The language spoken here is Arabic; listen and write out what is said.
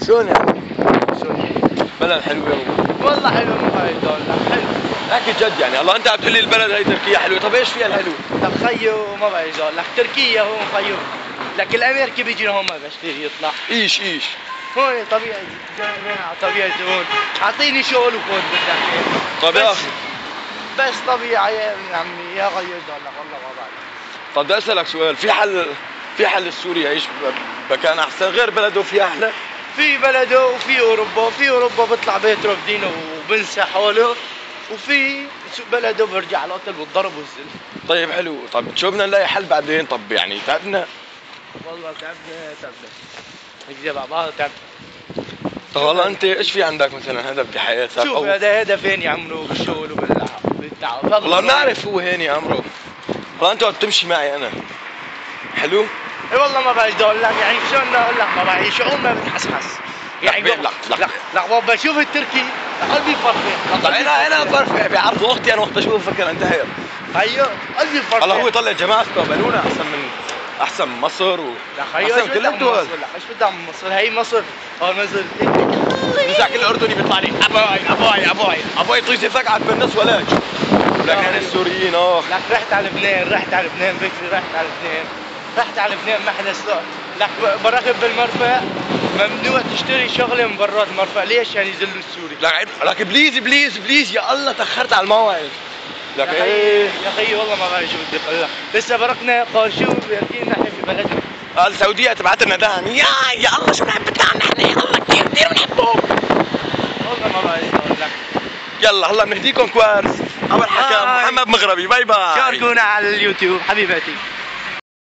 شلون يعني؟ شلون؟ بلد حلوة والله حلو مو بعيد والله حلو. احكي جد يعني. الله انت عم تقول لي البلد هي تركيا حلوة، طب ايش فيها الحلو؟ طب خيو ما بعيد لك تركيا هون خيو، لك الامريكي بيجي لهون ما بشتري يطلع. ايش هون طبيعي على طبيعة هون، اعطيني شغل وخذ بدك. طب يا اخي بس طبيعي يا ابن عمي يا غير لك والله ما بعرف. طب بدي اسالك سؤال، في حل السوري يعيش بمكان احسن غير بلده فيها احلى؟ في بلده وفي اوروبا، في اوروبا بيطلع بيت رافدين وبنسى حوله، وفي بلده برجع على القتل والضرب والذل. طيب حلو، طب شو بدنا نلاقي حل بعدين؟ طب يعني تعبنا والله تعبنا نكذب على بعض تعبنا. طب والله انت ايش في عندك مثلا هدف بحياتك؟ شوف هذا هدفين يا عمرو بالشغل وبالتعب. والله بنعرف هو هين يا عمرو، والله انت عم تمشي معي انا حلو؟ اي والله ما بعرف اقول لك يعني شلون اقول لك ما بعرف شعورنا بتحسحس يعني. لا بابا بشوف التركي قلبي يفرفع. انا برفع بعرض وقتي، انا وقت اشوف فكر انتهر. ايوه قلبي يفرفع. الله هو يطلع جماعه استقبلونا احسن من مصر لا خيو احسن كل الدول. لا ايش بدها من مصر؟ هي مصر نزل نزع كل الاردني بيطلع لي ابوي طيزي فقعت بالنص ولاج. لكن السوريين لك رحت على لبنان بكري رحت على لبنان ما حدا سأل. لك بركب بالمرفأ ممنوع تشتري شغله من برات المرفأ، ليش؟ يعني يذلوا السوري. لك بليز يا الله تاخرت على الموعد. لك ايه يا خيي والله ما بعرف شو بدي اقول لك، لسه بركنا قاشو بيركينا نحن في بلدنا. السعوديه تبعت لنا دعم يا الله شو بنحب الدعم نحن، يا الله كثير بنحبه. والله ما بعرف اقول لك. يلا هلا بنهديكم كوارث. اول حكى محمد مغربي، باي باي. شاركونا على اليوتيوب حبيباتي.